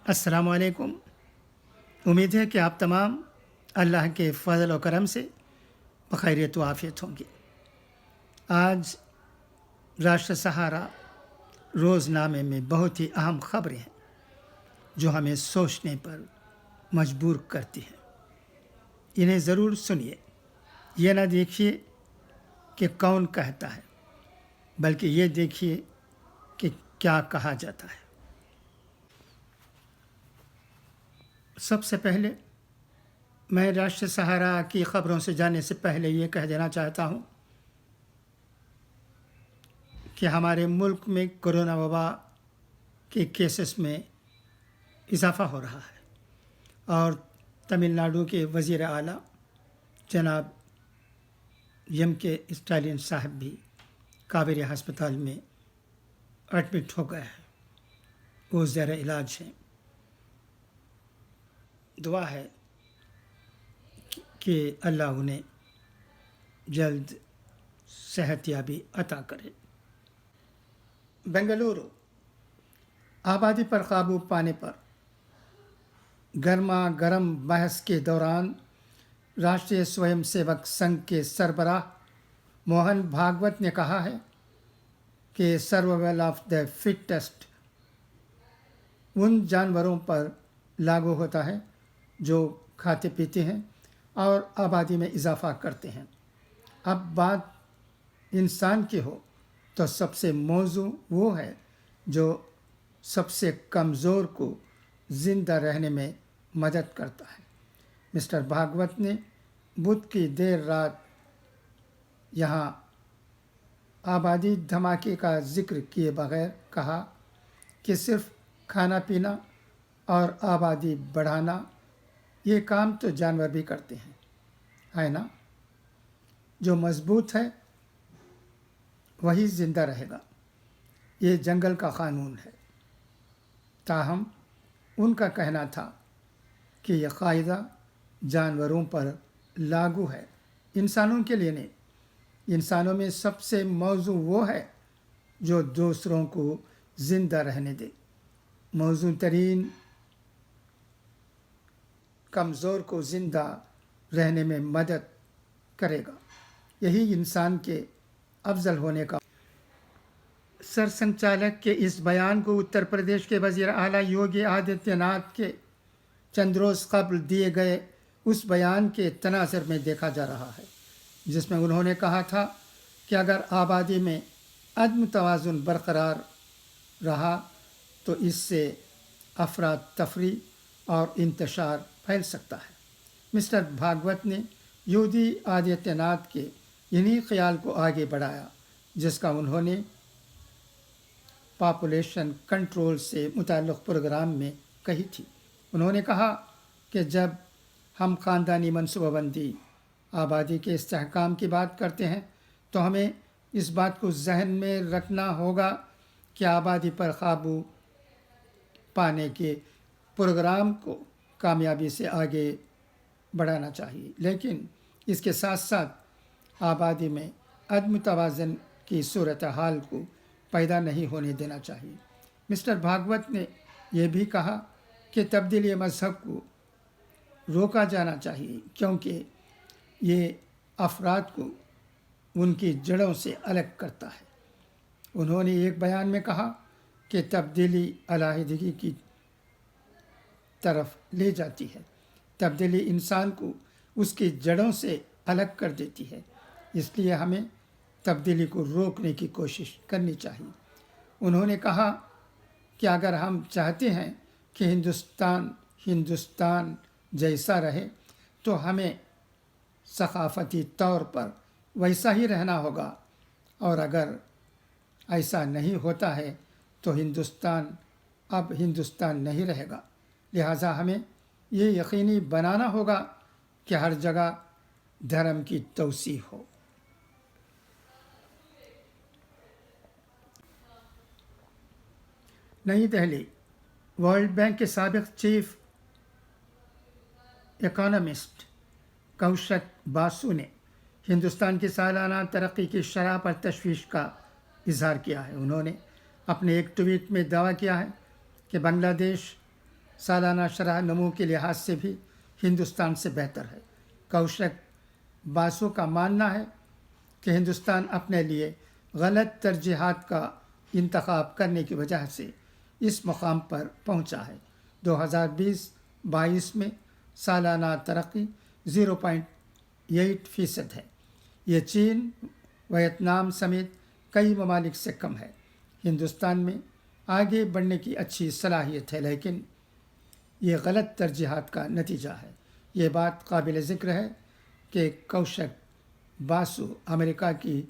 अस्सलाम वालेकुम। उम्मीद है कि आप तमाम अल्लाह के फ़ज़ल और करम से बखैरियत व आफ़ियत होंगे। आज राष्ट्र सहारा रोज़नामे में बहुत ही अहम ख़बरें हैं जो हमें सोचने पर मजबूर करती हैं। इन्हें ज़रूर सुनिए। ये ना देखिए कि कौन कहता है, बल्कि ये देखिए कि क्या कहा जाता है। सबसे पहले मैं राष्ट्र सहारा की ख़बरों से जाने से पहले ये कह देना चाहता हूँ कि हमारे मुल्क में कोरोना वबा के केसेस में इजाफ़ा हो रहा है और तमिलनाडु के वज़ीर आला जनाब के स्टालिन साहब भी कावेरी हस्पताल में एडमिट हो गए हैं। वो ज़ेर इलाज हैं। दुआ है कि अल्लाह उन्हें जल्द सेहतयाबी अता करे। बेंगलुरु आबादी पर काबू पाने पर गर्मा गर्म बहस के दौरान राष्ट्रीय स्वयंसेवक संघ के सरबराह मोहन भागवत ने कहा है कि सर्वाइवल ऑफ द फिटेस्ट उन जानवरों पर लागू होता है जो खाते पीते हैं और आबादी में इजाफ़ा करते हैं। अब बात इंसान की हो तो सबसे मौजू वो है जो सबसे कमज़ोर को ज़िंदा रहने में मदद करता है। मिस्टर भागवत ने बुध की देर रात यहाँ आबादी धमाके का जिक्र किए बगैर कहा कि सिर्फ खाना पीना और आबादी बढ़ाना ये काम तो जानवर भी करते हैं, है ना। जो मजबूत है वही ज़िंदा रहेगा, ये जंगल का क़ानून है। ताहम उनका कहना था कि यह कायदा जानवरों पर लागू है, इंसानों के लिए नहीं। इंसानों में सबसे मौजू वो है जो दूसरों को ज़िंदा रहने दे। मौजू तरीन कमज़ोर को ज़िंदा रहने में मदद करेगा। यही इंसान के अफजल होने का। सरसंघचालक के इस बयान को उत्तर प्रदेश के वज़ीर आला योगी आदित्यनाथ के चंद रोज़ कबल दिए गए उस बयान के तनाज़ुर में देखा जा रहा है, जिसमें उन्होंने कहा था कि अगर आबादी में अदम तवाज़ुन बरकरार रहा तो इससे अफराद तफरी और इंतशार फैल सकता है। मिस्टर भागवत ने योगी आदित्यनाथ के इन्हीं ख्याल को आगे बढ़ाया जिसका उन्होंने पॉपुलेशन कंट्रोल से मुताल्लिक़ प्रोग्राम में कही थी। उन्होंने कहा कि जब हम ख़ानदानी मनसूबाबंदी आबादी के इस्तेहकाम की बात करते हैं तो हमें इस बात को जहन में रखना होगा कि आबादी पर काबू पाने के प्रोग्राम को कामयाबी से आगे बढ़ाना चाहिए, लेकिन इसके साथ साथ आबादी में अदम तवाज़ुन की सूरत हाल को पैदा नहीं होने देना चाहिए। मिस्टर भागवत ने यह भी कहा कि तब्दीली मज़हब को रोका जाना चाहिए क्योंकि ये अफराद को उनकी जड़ों से अलग करता है। उन्होंने एक बयान में कहा कि तब्दीली अलहदगी की तरफ ले जाती है। तब्दीली इंसान को उसकी जड़ों से अलग कर देती है, इसलिए हमें तब्दीली को रोकने की कोशिश करनी चाहिए। उन्होंने कहा कि अगर हम चाहते हैं कि हिंदुस्तान जैसा रहे तो हमें सकाफ़ती तौर पर वैसा ही रहना होगा, और अगर ऐसा नहीं होता है तो हिंदुस्तान अब हिंदुस्तान नहीं रहेगा। लिहाजा हमें ये यकीनी बनाना होगा कि हर जगह धर्म की तौसी हो। नई दिल्ली वर्ल्ड बैंक के साबिक़ चीफ इकोनॉमिस्ट कौशक बासु ने हिंदुस्तान की सालाना तरक्की की शरह पर तशवीश का इजहार किया है। उन्होंने अपने एक ट्वीट में दावा किया है कि बांग्लादेश سالانہ شرح نمو کے لحاظ سے بھی ہندوستان سے بہتر ہے۔ کوشک باسو کا ماننا ہے کہ ہندوستان اپنے لیے غلط ترجیحات کا انتخاب کرنے کی وجہ سے اس مقام پر پہنچا ہے۔ 2020-22 میں سالانہ ترقی 0.8% ہے۔ یہ چین، ویتنام سمیت کئی ممالک سے کم ہے۔ ہندوستان میں آگے بڑھنے کی اچھی صلاحیت ہے، لیکن یہ غلط ترجیحات کا نتیجہ ہے۔ یہ بات قابل ذکر ہے کہ کوشک باسو امریکہ کی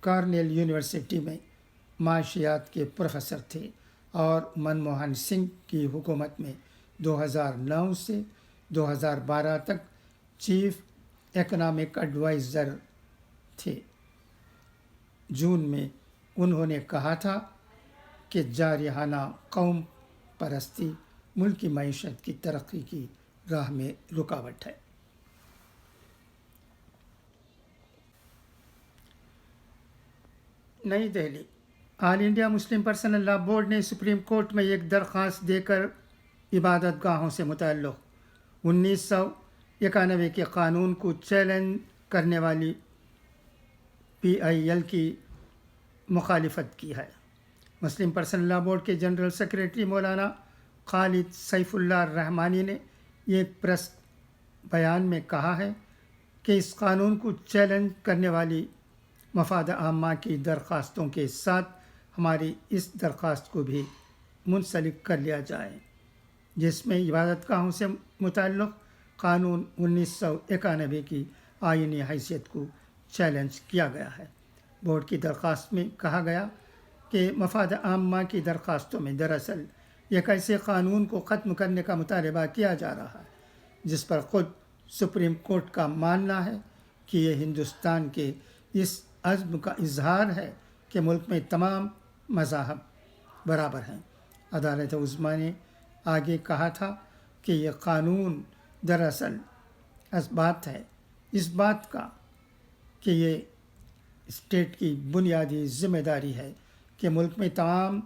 کارنیل یونیورسٹی میں معاشیات کے پروفیسر تھے اور منموہن سنگھ کی حکومت میں 2009 سے 2012 تک چیف اکنامک ایڈوائزر تھے۔ جون میں انہوں نے کہا تھا کہ جارحانہ قوم پرستی ملکی معیشت کی ترقی کی راہ میں رکاوٹ ہے۔ نئی Delhi, All India Muslim Personal Law Board نے سپریم کورٹ میں ایک درخواست دے کر عبادت گاہوں سے متعلق 1991 کے قانون کو چیلنج کرنے والی PIL کی مخالفت کی ہے۔ مسلم پرسنل لاء بورڈ کے جنرل سیکریٹری مولانا خالد سیف اللہ الرحمانی نے ایک پریس بیان میں کہا ہے کہ اس قانون کو چیلنج کرنے والی مفاد عامہ کی درخواستوں کے ساتھ ہماری اس درخواست کو بھی منسلک کر لیا جائے، جس میں عبادت گاہوں سے متعلق قانون 1991 کی آئینی حیثیت کو چیلنج کیا گیا ہے۔ بورڈ کی درخواست میں کہا گیا کہ مفاد عامہ کی درخواستوں میں دراصل ایک ایسے قانون کو ختم کرنے کا مطالبہ کیا جا رہا ہے جس پر خود سپریم کورٹ کا ماننا ہے کہ یہ ہندوستان کے اس عزم کا اظہار ہے کہ ملک میں تمام مذاہب برابر ہیں۔ عدالت عظمیٰ نے آگے کہا تھا کہ یہ قانون دراصل اس بات کا کہ یہ اسٹیٹ کی بنیادی ذمہ داری ہے کہ ملک میں تمام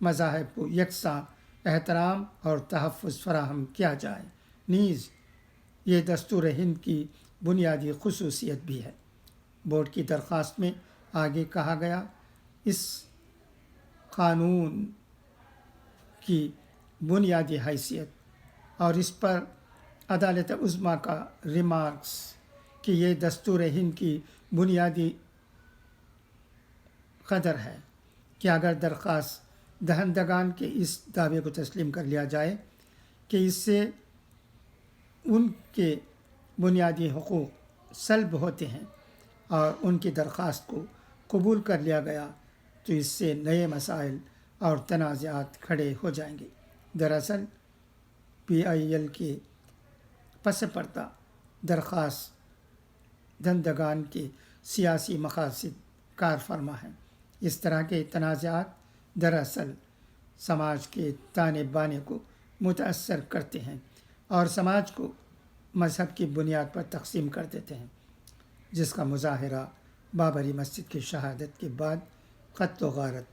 مذاہب کو یکساں احترام اور تحفظ فراہم کیا جائے، نیز یہ دستور ہند کی بنیادی خصوصیت بھی ہے۔ بورڈ کی درخواست میں آگے کہا گیا، اس قانون کی بنیادی حیثیت اور اس پر عدالت عظمیٰ کا ریمارکس کہ یہ دستور ہند کی بنیادی قدر ہے کہ اگر درخواست دہندگان کے اس دعوے کو تسلیم کر لیا جائے کہ اس سے ان کے بنیادی حقوق سلب ہوتے ہیں اور ان کی درخواست کو قبول کر لیا گیا تو اس سے نئے مسائل اور تنازعات کھڑے ہو جائیں گے۔ دراصل PIL کے پس پردہ درخواست دہندگان کے سیاسی مقاصد کار فرما ہیں۔ اس طرح کے تنازعات دراصل سماج کے تانے بانے کو متاثر کرتے ہیں اور سماج کو مذہب کی بنیاد پر تقسیم کر دیتے ہیں، جس کا مظاہرہ بابری مسجد کی شہادت کے بعد قتل و غارت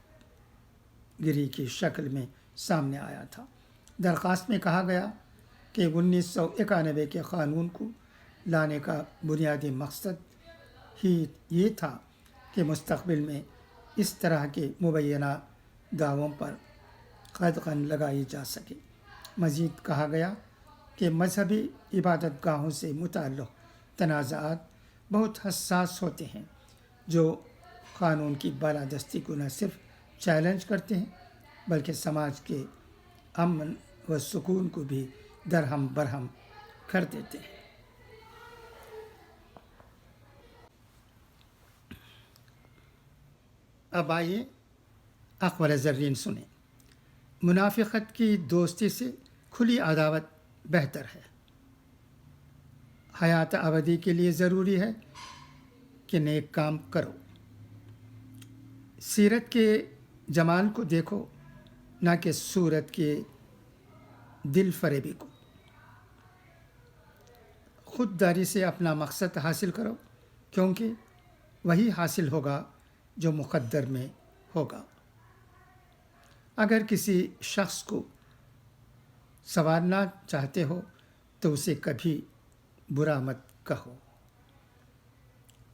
گری کی شکل میں سامنے آیا تھا۔ درخواست میں کہا گیا کہ 1991 کے قانون کو لانے کا بنیادی مقصد ہی یہ تھا کہ مستقبل میں اس طرح کے مبینہ دعووں پر قدغن لگائی جا سکے۔ مزید کہا گیا کہ مذہبی عبادت گاہوں سے متعلق تنازعات بہت حساس ہوتے ہیں، جو قانون کی بالادستی کو نہ صرف چیلنج کرتے ہیں بلکہ سماج کے امن و سکون کو بھی درہم برہم کر دیتے ہیں۔ اب آئیے اقوال زرین سنیں۔ منافقت کی دوستی سے کھلی عداوت بہتر ہے۔ حیات ابدی کے لیے ضروری ہے کہ نیک کام کرو۔ سیرت کے جمال کو دیکھو، نہ کہ صورت کے دل فریبی کو۔ خودداری سے اپنا مقصد حاصل کرو، کیونکہ وہی حاصل ہوگا جو مقدر میں ہوگا۔ اگر کسی شخص کو संवारना चाहते हो तो उसे कभी बुरा मत कहो।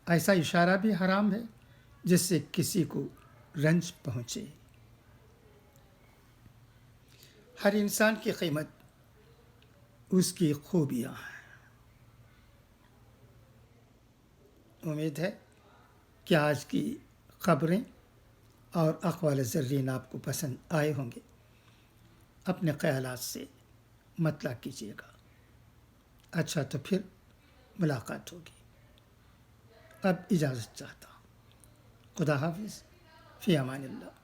ऐसा इशारा भी हराम है जिससे किसी को रंज पहुंचे। हर इंसान की कीमत उसकी खूबियाँ हैं। उम्मीद है कि आज की खबरें और अक़वाल ज़र्रीन आपको पसंद आए होंगे। अपने ख़यालात से मतला कीजिएगा। अच्छा, तो फिर मुलाकात होगी। अब इजाज़त चाहता हूँ। खुदा हाफ़िज़, फ़ी अमानिल्लाह।